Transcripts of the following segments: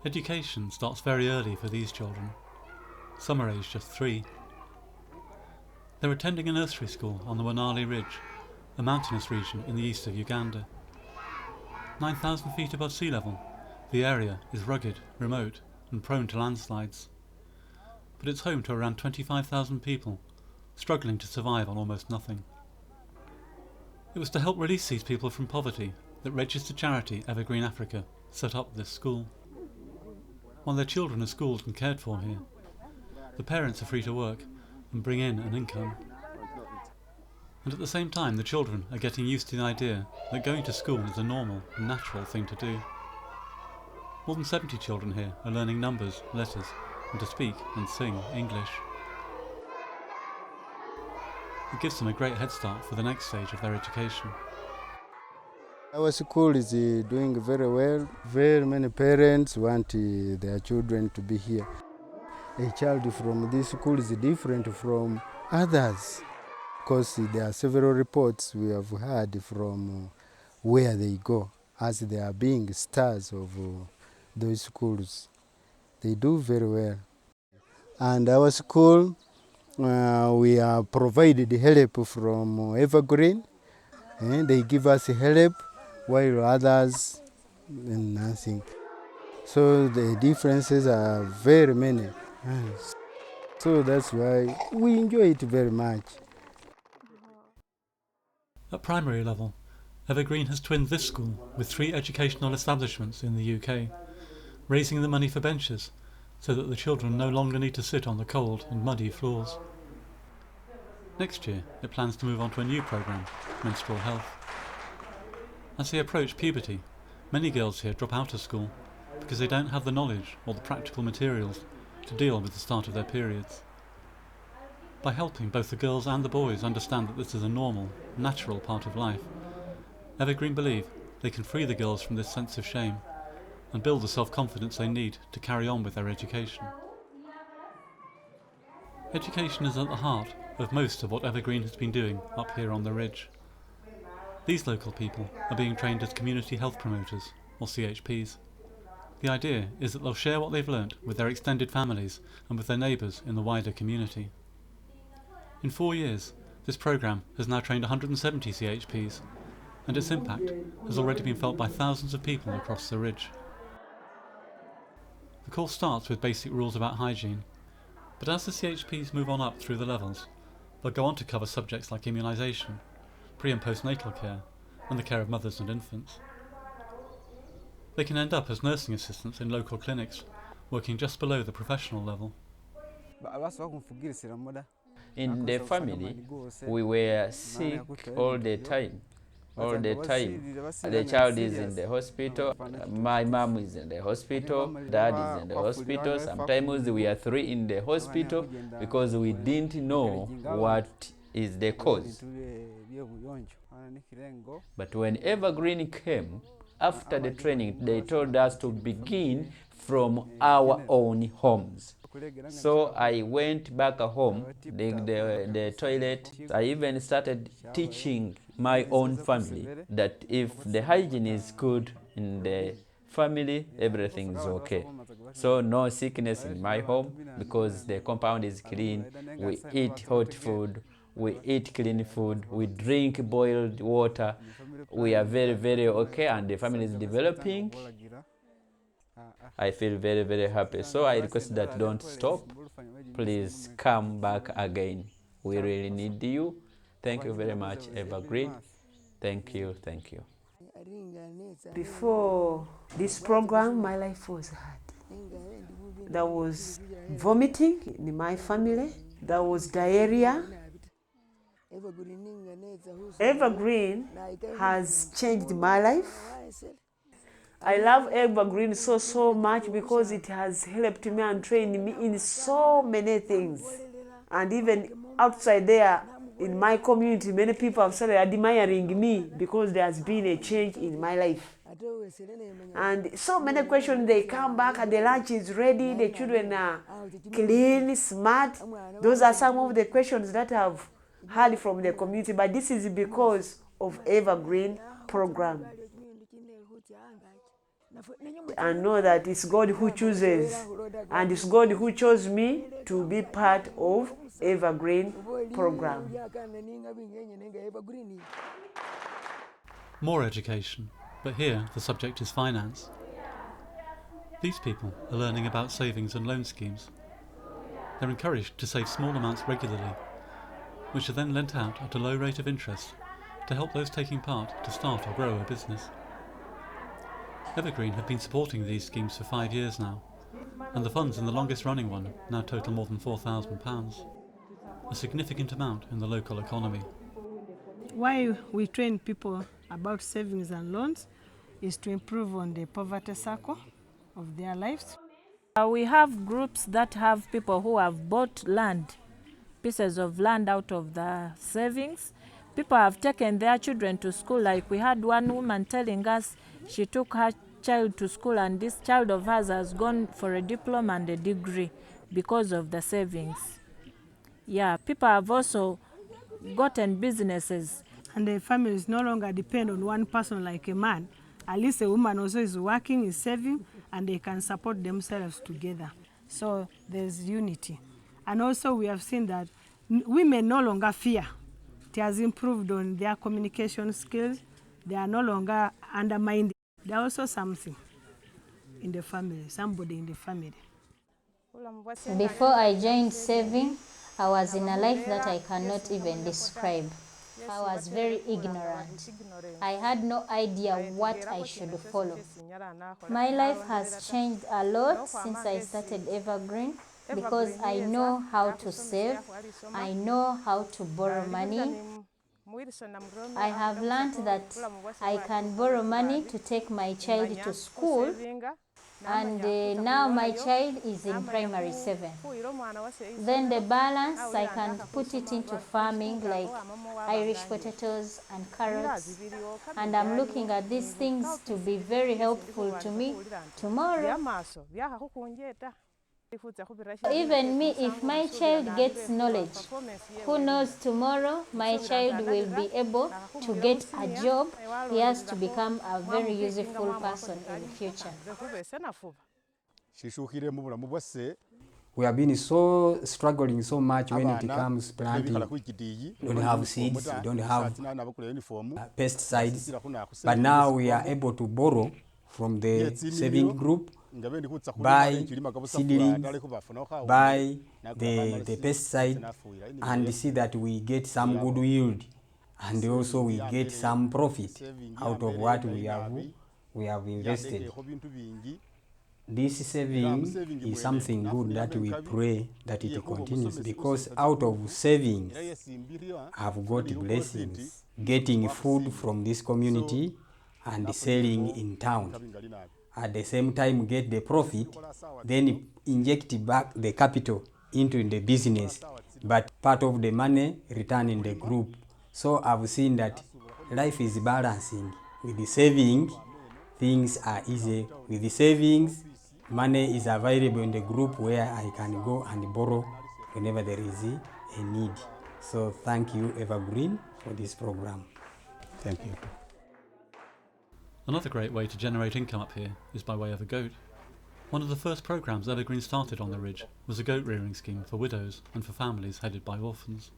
Education starts very early for these children. Some are aged just 3. They're attending a nursery school on the Wanali Ridge, a mountainous region in the east of Uganda. 9,000 feet above sea level, the area is rugged, remote, and prone to landslides. But it's home to around 25,000 people, struggling to survive on almost nothing. It was to help release these people from poverty that registered charity Evergreen Africa set up this school. While their children are schooled and cared for here, the parents are free to work and bring in an income. And at the same time, the children are getting used to the idea that going to school is a normal and natural thing to do. More than 70 children here are learning numbers, letters, and to speak and sing English. It gives them a great head start for the next stage of their education. Our school is doing very well. Very many parents want their children to be here. A child from this school is different from others because there are several reports we have heard from where they go as they are being stars of those schools. They do very well. And our school, we are provided help from Evergreen. And they give us help while others nothing. So the differences are very many. So that's why we enjoy it very much. At primary level, Evergreen has twinned this school with 3 educational establishments in the UK, raising the money for benches so that the children no longer need to sit on the cold and muddy floors. Next year, it plans to move on to a new programme, menstrual health. As they approach puberty, many girls here drop out of school because they don't have the knowledge or the practical materials to deal with the start of their periods. By helping both the girls and the boys understand that this is a normal, natural part of life, Evergreen believe they can free the girls from this sense of shame and build the self-confidence they need to carry on with their education. Education is at the heart of most of what Evergreen has been doing up here on the ridge. These local people are being trained as community health promoters, or CHPs. The idea is that they'll share what they've learnt with their extended families and with their neighbours in the wider community. In 4 years, this programme has now trained 170 CHPs, and its impact has already been felt by thousands of people across the ridge. The course starts with basic rules about hygiene, but as the CHPs move on up through the levels, they'll go on to cover subjects like immunisation, pre- and postnatal care, and the care of mothers and infants. They can end up as nursing assistants in local clinics, working just below the professional level. In the family, we were sick all the time. All the time. The child is in the hospital, my mom is in the hospital, dad is in the hospital. Sometimes we are 3 in the hospital because we didn't know what is the cause. But when Evergreen came, after the training, they told us to begin from our own homes. So I went back home, the toilet. I even started teaching my own family that if the hygiene is good in the family, everything is okay. So no sickness in my home because the compound is clean. We eat hot food, we eat clean food, we drink boiled water. We are very, very okay, and the family is developing. I feel very, very happy. So I request that don't stop. Please come back again. We really need you. Thank you very much, Evergreen. Thank you, thank you. Before this program, my life was hard. There was vomiting in my family. There was diarrhea. Evergreen has changed my life. I love Evergreen so much because it has helped me and trained me in so many things. And even outside there, in my community, many people have started admiring me because there has been a change in my life. And so many questions, they come back and the lunch is ready, the children are clean, smart. Those are some of the questions that I've heard from the community, but this is because of Evergreen program. and know that it's God who chooses, and it's God who chose me to be part of Evergreen program. More education, but here the subject is finance. These people are learning about savings and loan schemes. They're encouraged to save small amounts regularly, which are then lent out at a low rate of interest to help those taking part to start or grow a business. Evergreen have been supporting these schemes for 5 years now, and the funds in the longest running one now total more than £4,000, a significant amount in the local economy. Why we train people about savings and loans is to improve on the poverty circle of their lives. We have groups that have people who have bought land, pieces of land out of the savings. People have taken their children to school. Like we had one woman telling us she took her child to school, and this child of hers has gone for a diploma and a degree because of the savings. Yeah, people have also gotten businesses. And the families no longer depend on one person like a man. At least a woman also is working, is saving, and they can support themselves together. So there's unity. And also we have seen that women no longer fear. It has improved on their communication skills. They are no longer undermined. There are also something in the family, somebody in the family. Before I joined saving, I was in a life that I cannot even describe. I was very ignorant. I had no idea what I should follow. My life has changed a lot since I started Evergreen because I know how to save, I know how to borrow money. I have learned that I can borrow money to take my child to school, and now my child is in primary 7. Then the balance, I can put it into farming like Irish potatoes and carrots, and I'm looking at these things to be very helpful to me tomorrow. Even me, if my child gets knowledge, who knows tomorrow my child will be able to get a job. He has to become a very useful person in the future. We have been struggling so much when it comes planting. We don't have seeds, we don't have pesticides, but now we are able to borrow from the saving group, buy seedlings, buy the pesticide, and see that we get some good yield, and also we get some profit out of what we have invested. This saving is something good that we pray that it continues, because out of savings I've got blessings, getting food from this community and selling in town. At the same time get the profit, then inject back the capital into the business, but part of the money return in the group. So I've seen that life is balancing. With the saving, things are easy. With the savings, money is available in the group where I can go and borrow whenever there is a need. So thank you, Evergreen, for this program. Thank you. Another great way to generate income up here is by way of a goat. One of the first programs Evergreen started on the ridge was a goat rearing scheme for widows and for families headed by orphans.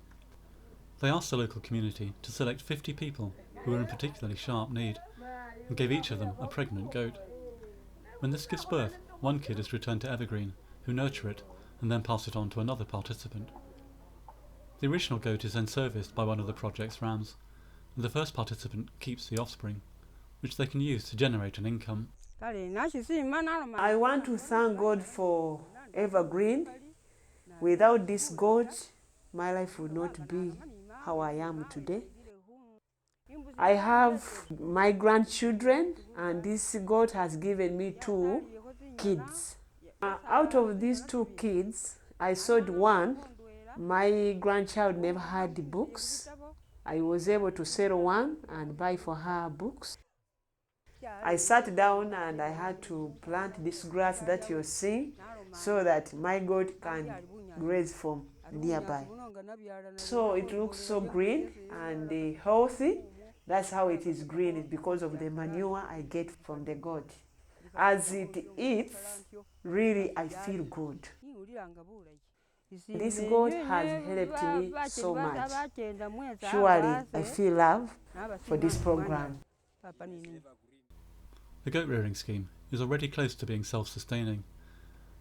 They asked the local community to select 50 people who were in particularly sharp need and gave each of them a pregnant goat. When this gives birth, one kid is returned to Evergreen, who nurture it and then pass it on to another participant. The original goat is then serviced by one of the project's rams, and the first participant keeps the offspring, which they can use to generate an income. I want to thank God for Evergreen. Without this God, my life would not be how I am today. I have my grandchildren, and this God has given me 2 kids. Out of these 2 kids, I sold one. My grandchild never had the books. I was able to sell one and buy for her books. I sat down and I had to plant this grass that you're seeing so that my goat can graze from nearby. So it looks so green and healthy. That's how it is green, it's because of the manure I get from the goat. As it eats, really I feel good. This God has helped me so much. Surely I feel love for this program. The goat rearing scheme is already close to being self-sustaining,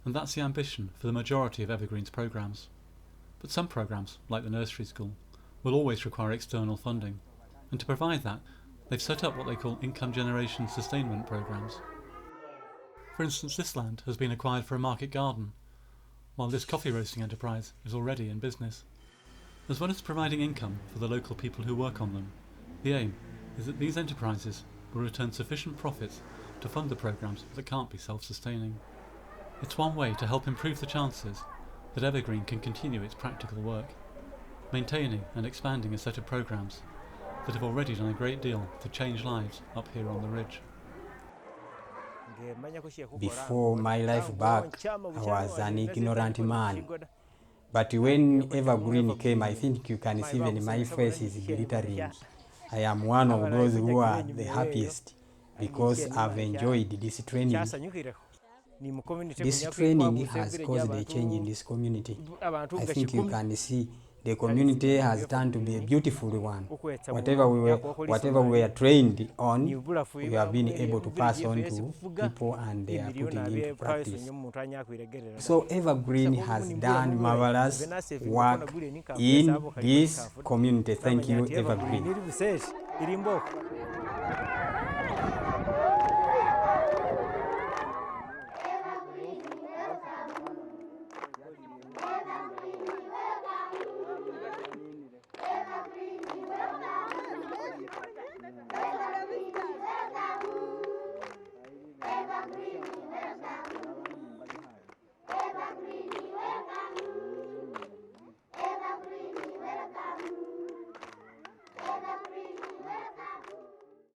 and that's the ambition for the majority of Evergreen's programs. But some programs, like the nursery school, will always require external funding, and to provide that, they've set up what they call income generation sustainment programs. For instance, this land has been acquired for a market garden, while this coffee roasting enterprise is already in business. As well as providing income for the local people who work on them, the aim is that these enterprises will return sufficient profits to fund the programs that can't be self-sustaining. It's one way to help improve the chances that Evergreen can continue its practical work, maintaining and expanding a set of programs that have already done a great deal to change lives up here on the ridge. Before my life back, I was an ignorant man. But when Evergreen came, I think you can see even my face is glittering. I am one of those who are the happiest because I've enjoyed this training. This training has caused a change in this community. I think you can see the community has turned to be a beautiful one. Whatever we were trained on, we have been able to pass on to people and they are putting into practice. So Evergreen has done marvelous work in this community. Thank you, Evergreen.